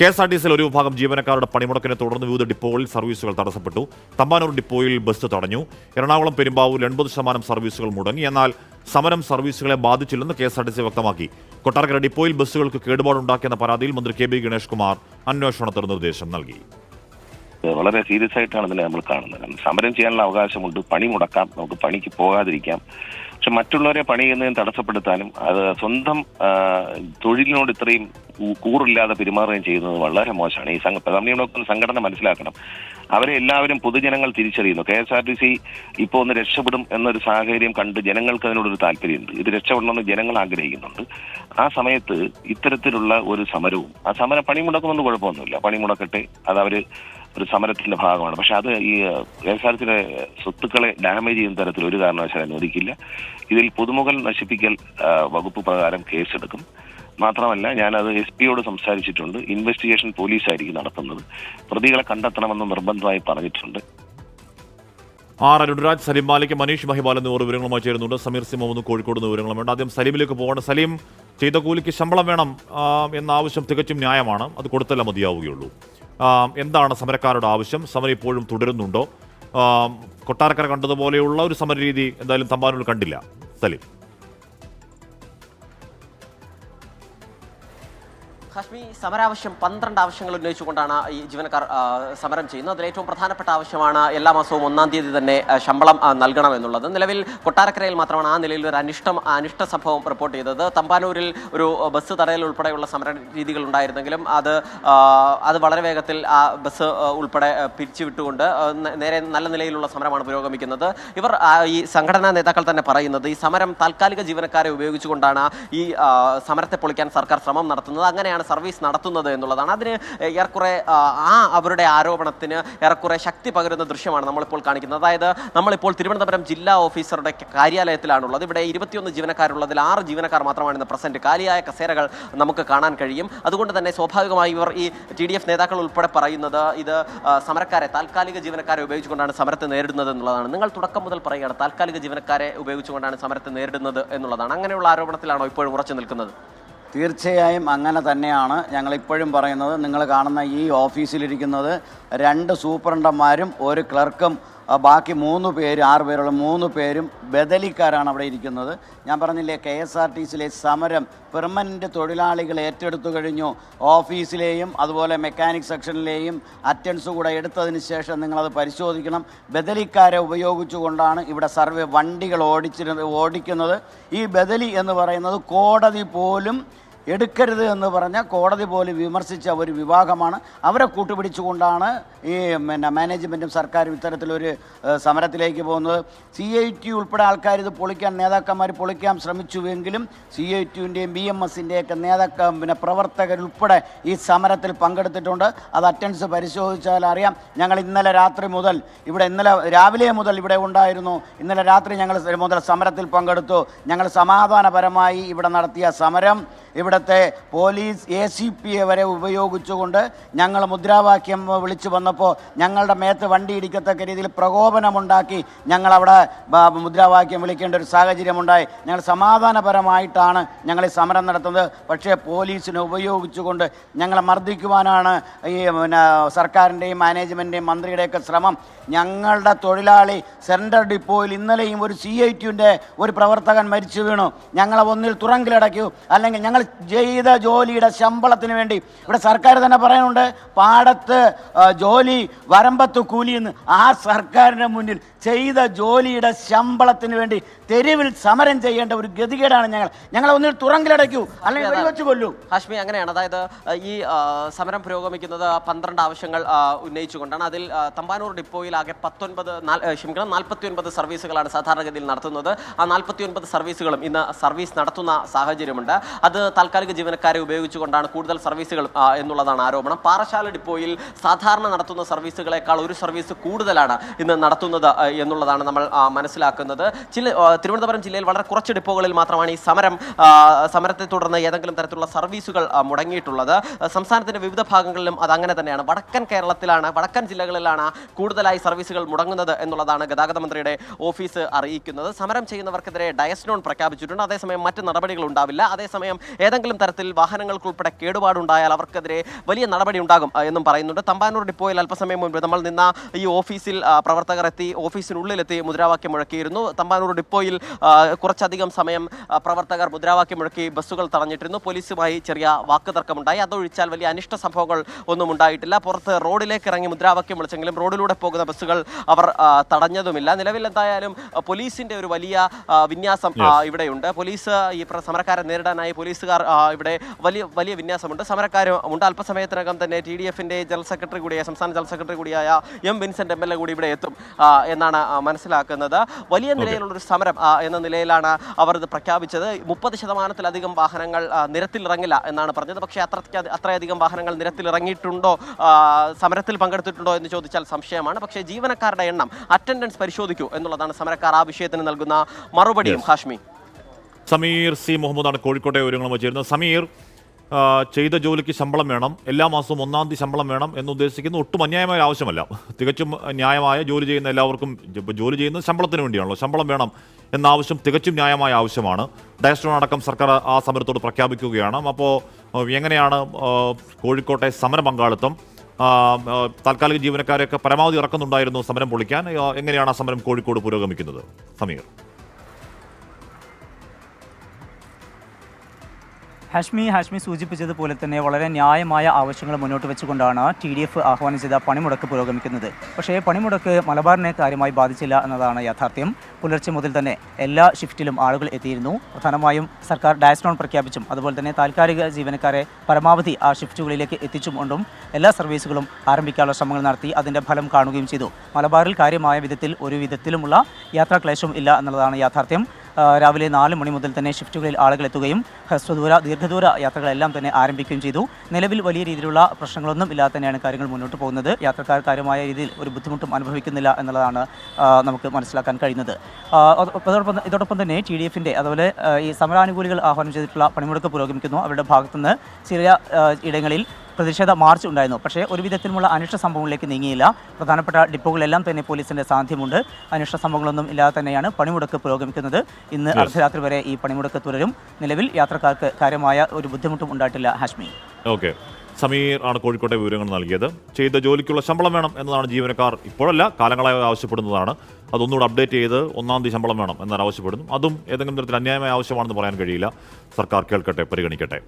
KSRTCയിൽ ഒരു വിഭാഗം ജീവനക്കാരുടെ പണിമുടക്കിനെ തുടർന്ന് വിവിധ ഡിപ്പോകളിൽ സർവീസുകൾ തടസ്സപ്പെട്ടു. തമ്പാനൂർ ഡിപ്പോയിൽ ബസ് തടഞ്ഞു. എറണാകുളം പെരുമ്പാവൂരിൽ 80% സർവീസുകൾ മുടങ്ങി. എന്നാൽ സമരം സർവീസുകളെ ബാധിച്ചില്ലെന്ന് KSRTC വ്യക്തമാക്കി. കൊട്ടാരക്കര ഡിപ്പോയിൽ ബസ്സുകൾക്ക് കേടുപാടുണ്ടാക്കിയെന്ന പരാതിയിൽ മന്ത്രി KB ഗണേഷ് കുമാർ അന്വേഷണത്തിന് നിർദ്ദേശം നൽകി. വളരെ സീരിയസ് ആയിട്ടാണ് ഇതിനെ നമ്മൾ കാണുന്നത്. സമരം ചെയ്യാനുള്ള അവകാശമുണ്ട്, പണി മുടക്കാം, നമുക്ക് പണിക്ക് പോകാതിരിക്കാം. പക്ഷെ മറ്റുള്ളവരെ പണി ചെയ്യുന്നതിന് തടസ്സപ്പെടുത്താനും അത് സ്വന്തം തൊഴിലിനോട് ഇത്രയും കൂറില്ലാതെ പെരുമാറുകയും ചെയ്യുന്നത് വളരെ മോശമാണ്. ഈ സംഘടന മനസ്സിലാക്കണം. അവരെ എല്ലാവരും പൊതുജനങ്ങൾ തിരിച്ചറിയുന്നു. KSRTC ഇപ്പോൾ ഒന്ന് രക്ഷപ്പെടും എന്നൊരു സാഹചര്യം കണ്ട് ജനങ്ങൾക്ക് അതിനോടൊരു താല്പര്യമുണ്ട്. ഇത് രക്ഷപ്പെടണമെന്ന് ജനങ്ങൾ ആഗ്രഹിക്കുന്നുണ്ട്. ആ സമയത്ത് ഇത്തരത്തിലുള്ള ഒരു സമരവും, ആ സമരം പണിമുടക്കുന്നുണ്ട്, കുഴപ്പമൊന്നുമില്ല, പണിമുടക്കട്ടെ, അതവര് ഒരു സമരത്തിന്റെ ഭാഗമാണ്. പക്ഷെ അത് ഈ KSRTCയുടെ സ്വത്തുക്കളെ ഡാമേജ് ചെയ്യുന്ന തരത്തിൽ ഒരു കാരണവശാലും അനുവദിക്കില്ല. ഇതിൽ പൊതുമുതൽ നശിപ്പിക്കൽ വകുപ്പ് പ്രകാരം കേസെടുക്കും. മാത്രമല്ല, ഞാനത് SP-യോട് സംസാരിച്ചിട്ടുണ്ട്. ഇൻവെസ്റ്റിഗേഷൻ പോലീസായിരിക്കും നടത്തുന്നത്. പ്രതികളെ കണ്ടെത്തണമെന്ന് നിർബന്ധമായി പറഞ്ഞിട്ടുണ്ട്. അരുൺരാജ്, സലീം മാലിക്, മനീഷ് മഹിബാൽ എന്നിവർ വിവരങ്ങളുമായി ചേരുന്നുണ്ട്. സമീർ സി മുഹമ്മദ് കോഴിക്കോട് നിന്ന് വിവരങ്ങളും വേണ്ട. ആദ്യം സലീമിലേക്ക് പോകേണ്ട. സലീം, ചെയ്ത കൂലിക്ക് ശമ്പളം വേണം എന്ന ആവശ്യം തികച്ചും ന്യായമാണ്. അത് കൊടുത്തല്ല മതിയാവുകയുള്ളൂ. എന്താണ് സമരക്കാരുടെ ആവശ്യം? സമരം ഇപ്പോഴും തുടരുന്നുണ്ടോ? കൊട്ടാരക്കര കണ്ടതുപോലെയുള്ള ഒരു സമരരീതി എന്തായാലും തമ്പാനൂരിൽ കണ്ടില്ല. സലീം. ഹാഷ്മി, സമരാവശ്യം 12 ആവശ്യങ്ങൾ ഉന്നയിച്ചുകൊണ്ടാണ് ഈ ജീവനക്കാർ സമരം ചെയ്യുന്നത്. അതിൽ ഏറ്റവും പ്രധാനപ്പെട്ട ആവശ്യമാണ് എല്ലാ മാസവും 1-ാം തീയതി തന്നെ ശമ്പളം നൽകണമെന്നുള്ളത്. നിലവിൽ കൊട്ടാരക്കരയിൽ മാത്രമാണ് ആ നിലയിൽ ഒരു അനിഷ്ട സംഭവം റിപ്പോർട്ട് ചെയ്തത്. തമ്പാനൂരിൽ ഒരു ബസ് തടയൽ ഉൾപ്പെടെയുള്ള സമര രീതികൾ ഉണ്ടായിരുന്നെങ്കിലും അത് വളരെ വേഗത്തിൽ ആ ബസ് ഉൾപ്പെടെ പിരിച്ചുവിട്ടുകൊണ്ട് നേരെ നല്ല നിലയിലുള്ള സമരമാണ് പുരോഗമിക്കുന്നത്. ഇവർ ഈ സംഘടനാ നേതാക്കൾ തന്നെ പറയുന്നത് ഈ സമരം താൽക്കാലിക ജീവനക്കാരെ ഉപയോഗിച്ചുകൊണ്ടാണ് ഈ സമരത്തെ പൊളിക്കാൻ സർക്കാർ ശ്രമം നടത്തുന്നത്, അങ്ങനെയാണ് സർവീസ് നടത്തുന്നത് എന്നുള്ളതാണ്. അതിന് ഏറെക്കുറെ അവരുടെ ആരോപണത്തിന് ഏറെക്കുറെ ശക്തി പകരുന്ന ദൃശ്യമാണ് നമ്മളിപ്പോൾ കാണിക്കുന്നത്. അതായത് നമ്മളിപ്പോൾ തിരുവനന്തപുരം ജില്ലാ ഓഫീസറുടെ കാര്യാലയത്തിലാണുള്ളത്. ഇവിടെ 21 ജീവനക്കാരുള്ളതിൽ 6 ജീവനക്കാർ മാത്രമാണ് ഇന്ന് പ്രസന്റ്. കാലിയായ കസേരകൾ നമുക്ക് കാണാൻ കഴിയും. അതുകൊണ്ട് തന്നെ സ്വാഭാവികമായി ഇവർ ഈ TDF നേതാക്കൾ ഉൾപ്പെടെ പറയുന്നത് ഇത് സമരക്കാരെ, താൽക്കാലിക ജീവനക്കാരെ ഉപയോഗിച്ചുകൊണ്ടാണ് സമരത്തെ നേരിടുന്നത് എന്നുള്ളതാണ്. നിങ്ങൾ തുടക്കം മുതൽ പറയുകയാണ് താൽക്കാലിക ജീവനക്കാരെ ഉപയോഗിച്ചുകൊണ്ടാണ് സമരത്തെ നേരിടുന്നത് എന്നുള്ളതാണ്. അങ്ങനെയുള്ള ആരോപണത്തിലാണോ ഇപ്പോഴും ഉറച്ചു നിൽക്കുന്നത്? തീർച്ചയായും അങ്ങനെ തന്നെയാണ് ഞങ്ങളിപ്പോഴും പറയുന്നത്. നിങ്ങൾ കാണുന്ന ഈ ഓഫീസിലിരിക്കുന്നത് 2 സൂപ്രണ്ടന്മാരും ഒരു ക്ലർക്കും ബാക്കി 3 പേര്, 6 പേരുള്ള 3 പേരും ബദലിക്കാരാണ് അവിടെ ഇരിക്കുന്നത്. ഞാൻ പറഞ്ഞില്ലേ, KSRTCയിലെ സമരം പെർമനൻ്റ് തൊഴിലാളികൾ ഏറ്റെടുത്തു കഴിഞ്ഞു. ഓഫീസിലെയും അതുപോലെ മെക്കാനിക് സെക്ഷനിലെയും അറ്റൻഡൻസ് കൂടെ എടുത്തതിന് ശേഷം നിങ്ങളത് പരിശോധിക്കണം. ബദലിക്കാരെ ഉപയോഗിച്ചുകൊണ്ടാണ് ഇവിടെ വണ്ടികൾ ഓടിക്കുന്നത്. ഈ ബദലി എന്ന് പറയുന്നത് കോടതി പോലും എടുക്കരുത് എന്ന് പറഞ്ഞ, കോടതി പോലും വിമർശിച്ച ഒരു വിഭാഗമാണ്. അവരെ കൂട്ടുപിടിച്ചുകൊണ്ടാണ് ഈ മാനേജ്മെൻറ്റും സർക്കാരും ഇത്തരത്തിലൊരു സമരത്തിലേക്ക് പോകുന്നത്. CIT ഉൾപ്പെടെ ആൾക്കാർ ഇത് പൊളിക്കാൻ, നേതാക്കന്മാർ പൊളിക്കാൻ ശ്രമിച്ചുവെങ്കിലും CITയുടെയും BMSൻ്റെയൊക്കെ പ്രവർത്തകരുൾപ്പെടെ ഈ സമരത്തിൽ പങ്കെടുത്തിട്ടുണ്ട്. അത് അറ്റൻഡൻസ് പരിശോധിച്ചാൽ അറിയാം. ഞങ്ങൾ ഇന്നലെ രാത്രി മുതൽ ഇന്നലെ രാവിലെ മുതൽ ഇവിടെ ഉണ്ടായിരുന്നു. ഇന്നലെ രാത്രി ഞങ്ങൾ മുതൽ സമരത്തിൽ പങ്കെടുത്തു. ഞങ്ങൾ സമാധാനപരമായി ഇവിടെ നടത്തിയ സമരം ഇവിടുത്തെ പോലീസ് ACPയെ വരെ ഉപയോഗിച്ചുകൊണ്ട് ഞങ്ങൾ മുദ്രാവാക്യം വിളിച്ചു വന്നപ്പോൾ ഞങ്ങളുടെ മേത്ത് വണ്ടി ഇടിക്കത്തക്ക രീതിയിൽ പ്രകോപനമുണ്ടാക്കി ഞങ്ങളവിടെ മുദ്രാവാക്യം വിളിക്കേണ്ട ഒരു സാഹചര്യമുണ്ടായി. ഞങ്ങൾ സമാധാനപരമായിട്ടാണ് ഞങ്ങൾ ഈ സമരം നടത്തുന്നത്. പക്ഷേ പോലീസിനെ ഉപയോഗിച്ചുകൊണ്ട് ഞങ്ങളെ മർദ്ദിക്കുവാനാണ് ഈ സർക്കാരിൻ്റെയും മാനേജ്മെൻറ്റിൻ്റെയും മന്ത്രിയുടെയൊക്കെ ശ്രമം. ഞങ്ങളുടെ തൊഴിലാളി സെൻട്രൽ ഡിപ്പോയിൽ ഇന്നലെയും ഒരു CITയുടെ ഒരു പ്രവർത്തകൻ മരിച്ചു വീണു. ഞങ്ങളെ ഒന്നിൽ തുറങ്കിലടയ്ക്കൂ, അല്ലെങ്കിൽ ഞങ്ങൾ ചെയ്ത ജോലിയുടെ ശമ്പളത്തിന് വേണ്ടി, ഇവിടെ സർക്കാർ തന്നെ പറയുന്നുണ്ട് പാടത്ത് ജോലി വരമ്പത്ത് കൂലിയെന്ന്. ആ സർക്കാരിൻ്റെ മുന്നിൽ ചെയ്ത ജോലിയുടെ ശമ്പളത്തിന് വേണ്ടി തെരുവിൽ സമരം ചെയ്യേണ്ട ഒരു ഗതികേടാണ്. ഞങ്ങളെ ഒന്നിൽ തുറങ്കിലടയ്ക്കൂ, അല്ലെങ്കിൽ വെടിവെച്ച് കൊല്ലൂ. ഹാഷ്മി, അങ്ങനെയാണ്. അതായത് ഈ സമരം പുരോഗമിക്കുന്നത് 12 ആവശ്യങ്ങൾ ഉന്നയിച്ചുകൊണ്ടാണ്. അതിൽ തമ്പാനൂർ ഡിപ്പോയിൽ ആകെ 49 സർവീസുകളാണ് സാധാരണഗതിയിൽ നടത്തുന്നത്. ആ 49 സർവീസുകളും ഇന്ന് സർവീസ് നടത്തുന്ന സാഹചര്യമുണ്ട്. അത് താൽക്കാലിക ജീവനക്കാരെ ഉപയോഗിച്ചുകൊണ്ടാണ് കൂടുതൽ സർവീസുകൾ എന്നുള്ളതാണ് ആരോപണം. പാറശാല ഡിപ്പോയിൽ സാധാരണ നടത്തുന്ന സർവീസുകളെക്കാൾ ഒരു സർവീസ് കൂടുതലാണ് ഇന്ന് നടത്തുന്നത് എന്നുള്ളതാണ് നമ്മൾ മനസ്സിലാക്കുന്നത്. തിരുവനന്തപുരം ജില്ലയിൽ വളരെ കുറച്ച് ഡിപ്പോകളിൽ മാത്രമാണ് ഈ സമരത്തെ തുടർന്ന് ഏതെങ്കിലും തരത്തിലുള്ള സർവീസുകൾ മുടങ്ങിയിട്ടുള്ളത്. സംസ്ഥാനത്തിന്റെ വിവിധ ഭാഗങ്ങളിലും അത് അങ്ങനെ തന്നെയാണ്. വടക്കൻ ജില്ലകളിലാണ് കൂടുതലായി സർവീസുകൾ മുടങ്ങുന്നത് എന്നുള്ളതാണ് ഗതാഗത മന്ത്രിയുടെ ഓഫീസ് അറിയിക്കുന്നത്. സമരം ചെയ്യുന്നവർക്കെതിരെ ഡയസ്നോൺ പ്രഖ്യാപിച്ചിട്ടുണ്ട്. അതേസമയം മറ്റ് നടപടികൾ ഉണ്ടാവില്ല. അതേസമയം ഏതെങ്കിലും തരത്തിൽ വാഹനങ്ങൾക്കുൾപ്പെടെ കേടുപാടുണ്ടായാൽ അവർക്കെതിരെ വലിയ നടപടി ഉണ്ടാകും എന്നും പറയുന്നുണ്ട്. തമ്പാനൂർ ഡിപ്പോയിൽ അല്പസമയം മുൻപ് നമ്മൾ നിന്ന ഈ ഓഫീസിൽ പ്രവർത്തകർ ഓഫീസിനുള്ളിലെത്തി മുദ്രാവാക്യം മുഴക്കിയിരുന്നു. തമ്പാനൂർ ഡിപ്പോയിൽ കുറച്ചധികം സമയം പ്രവർത്തകർ മുദ്രാവാക്യം മുഴക്കി ബസ്സുകൾ തടഞ്ഞിട്ടിരുന്നു. പോലീസുമായി ചെറിയ വാക്കുതർക്കമുണ്ടായി. അതൊഴിച്ചാൽ വലിയ അനിഷ്ട സംഭവങ്ങൾ ഒന്നും ഉണ്ടായിട്ടില്ല. പുറത്ത് റോഡിലേക്ക് ഇറങ്ങി മുദ്രാവാക്യം വിളിച്ചെങ്കിലും റോഡിലൂടെ പോകുന്ന ബസ്സുകൾ അവർ തടഞ്ഞതുമില്ല. നിലവിൽ എന്തായാലും പോലീസിന്റെ ഒരു വലിയ വിന്യാസം ഇവിടെയുണ്ട്. പോലീസ് ഈ സമരക്കാരെ നേരിടാനായി പോലീസുകാർ ഇവിടെ വലിയ വിന്യാസമുണ്ട്. സമരക്കാരുമുണ്ട്. അല്പസമയത്തിനകം തന്നെ TDFന്റെ സംസ്ഥാന ജനറൽ സെക്രട്ടറി കൂടിയായ M. വിൻസെന്റ് MLA കൂടി ഇവിടെ എത്തും എന്നാണ് മനസ്സിലാക്കുന്നത്. വലിയ നിലയിലുള്ളൊരു സമരം എന്ന നിലയിലാണ് അവർ ഇത് പ്രഖ്യാപിച്ചത്. 30% വാഹനങ്ങൾ നിരത്തിലിറങ്ങില്ല എന്നാണ് പറഞ്ഞത്. പക്ഷേ അത്രയധികം വാഹനങ്ങൾ നിരത്തിലിറങ്ങിയിട്ടുണ്ടോ, സമരത്തിൽ പങ്കെടുത്തിട്ടുണ്ടോ എന്ന് ചോദിച്ചാൽ സംശയമാണ്. പക്ഷേ ജീവനക്കാരുടെ എണ്ണം, അറ്റൻഡൻസ് പരിശോധിക്കൂ എന്നുള്ളതാണ് സമരക്കാർ ആ വിഷയത്തിന് നൽകുന്ന മറുപടിയും. ഹാഷ്മി. സമീർ C. മുഹമ്മദാണ് കോഴിക്കോട്ടെ വിവരങ്ങളുമായി ചേരുന്നത്. സമീർ, ചെയ്ത ജോലിക്ക് ശമ്പളം വേണം, എല്ലാ മാസവും 1-ാം തീയതി ശമ്പളം വേണം എന്നുദ്ദേശിക്കുന്ന ഒട്ടും അന്യായമായ ആവശ്യമല്ല. തികച്ചും ന്യായമായ, ജോലി ചെയ്യുന്ന എല്ലാവർക്കും ജോലി ചെയ്യുന്നത് ശമ്പളത്തിന് വേണ്ടിയാണല്ലോ. ശമ്പളം വേണം എന്ന ആവശ്യം തികച്ചും ന്യായമായ ആവശ്യമാണ്. ഡയസ്നോൺ അടക്കം സർക്കാർ ആ സമരത്തോട് പ്രഖ്യാപിക്കുകയാണ്. അപ്പോൾ എങ്ങനെയാണ് കോഴിക്കോട്ടെ സമര പങ്കാളിത്തം? താൽക്കാലിക ജീവനക്കാരെയൊക്കെ പരമാവധി ഇറക്കുന്നുണ്ടായിരുന്നു സമരം പൊളിക്കാൻ. എങ്ങനെയാണ് ആ സമരം കോഴിക്കോട് പുരോഗമിക്കുന്നത്? സമീർ. ഹാഷ്മി സൂചിപ്പിച്ചതുപോലെ തന്നെ വളരെ ന്യായമായ ആവശ്യങ്ങൾ മുന്നോട്ട് വെച്ചുകൊണ്ടാണ് TDF ആഹ്വാനം ചെയ്ത പണിമുടക്ക് പുരോഗമിക്കുന്നത്. പക്ഷേ പണിമുടക്ക് മലബാറിനെ കാര്യമായി ബാധിച്ചില്ല എന്നതാണ് യാഥാർത്ഥ്യം. പുലർച്ചെ മുതൽ തന്നെ എല്ലാ ഷിഫ്റ്റിലും ആളുകൾ എത്തിയിരുന്നു. പ്രധാനമായും സർക്കാർ ഡയസ്നോൺ പ്രഖ്യാപിച്ചും അതുപോലെ തന്നെ താൽക്കാലിക ജീവനക്കാരെ പരമാവധി ആ ഷിഫ്റ്റുകളിലേക്ക് എത്തിച്ചും കൊണ്ടും എല്ലാ സർവീസുകളും ആരംഭിക്കാനുള്ള ശ്രമങ്ങൾ നടത്തി. അതിൻ്റെ ഫലം കാണുകയും ചെയ്തു. മലബാറിൽ കാര്യമായ വിധത്തിൽ ഒരു വിധത്തിലുമുള്ള യാത്രാക്ലേശം ഇല്ല എന്നുള്ളതാണ് യാഥാർത്ഥ്യം. രാവിലെ 4 മണി മുതൽ തന്നെ ഷിഫ്റ്റുകളിൽ ആളുകൾ എത്തുകയും ദീർഘദൂര യാത്രകളെല്ലാം തന്നെ ആരംഭിക്കുകയും ചെയ്തു. നിലവിൽ വലിയ രീതിയിലുള്ള പ്രശ്നങ്ങളൊന്നും ഇല്ലാതെ തന്നെയാണ് കാര്യങ്ങൾ മുന്നോട്ട് പോകുന്നത്. യാത്രക്കാർ കാര്യമായ രീതിയിൽ ഒരു ബുദ്ധിമുട്ടും അനുഭവിക്കുന്നില്ല എന്നുള്ളതാണ് നമുക്ക് മനസ്സിലാക്കാൻ കഴിയുന്നത്. ഇതോടൊപ്പം തന്നെ TDFന്റെ അതുപോലെ ഈ സമരാനുകൂലികൾ ആഹ്വാനം ചെയ്തിട്ടുള്ള പണിമുടക്ക് പുരോഗമിക്കുന്നു. അവരുടെ ഭാഗത്തുനിന്ന് ചില ഇടങ്ങളിൽ പ്രതിഷേധ മാർച്ച് ഉണ്ടായിരുന്നു. പക്ഷേ ഒരു വിധത്തിലുമുള്ള അനിഷ്ട സംഭവങ്ങളിലേക്ക് നീങ്ങിയില്ല. പ്രധാനപ്പെട്ട ഡിപ്പോകളിലെല്ലാം തന്നെ പോലീസിന്റെ സാന്നിധ്യമുണ്ട്. അനിഷ്ട സംഭവങ്ങളൊന്നും ഇല്ലാതെ തന്നെയാണ് പണിമുടക്ക് പുരോഗമിക്കുന്നത്. ഇന്ന് അർദ്ധരാത്രി വരെ ഈ പണിമുടക്ക് തുടരും. നിലവിൽ യാത്രക്കാർക്ക് കാര്യമായ ഒരു ബുദ്ധിമുട്ടും ഉണ്ടായിട്ടില്ല. ഹാഷ്മി. ഓക്കെ, സമീർ ആണ് കോഴിക്കോട്ടെ വിവരങ്ങൾ നൽകിയത്. ചെയ്ത ജോലിക്കുള്ള ശമ്പളം വേണം എന്നതാണ് ജീവനക്കാർ ഇപ്പോഴല്ല കാലങ്ങളായി ആവശ്യപ്പെടുന്നതാണ്. അതൊന്നുകൂടെ അപ്ഡേറ്റ് ചെയ്ത് 1-ാം തീയതി ശമ്പളം വേണം എന്നാണ് ആവശ്യപ്പെടുന്നു. അതും ഏതെങ്കിലും തരത്തിൽ അന്യായമായ ആവശ്യമാണെന്ന് പറയാൻ കഴിയില്ല. സർക്കാർ കേൾക്കട്ടെ, പരിഗണിക്കട്ടെ.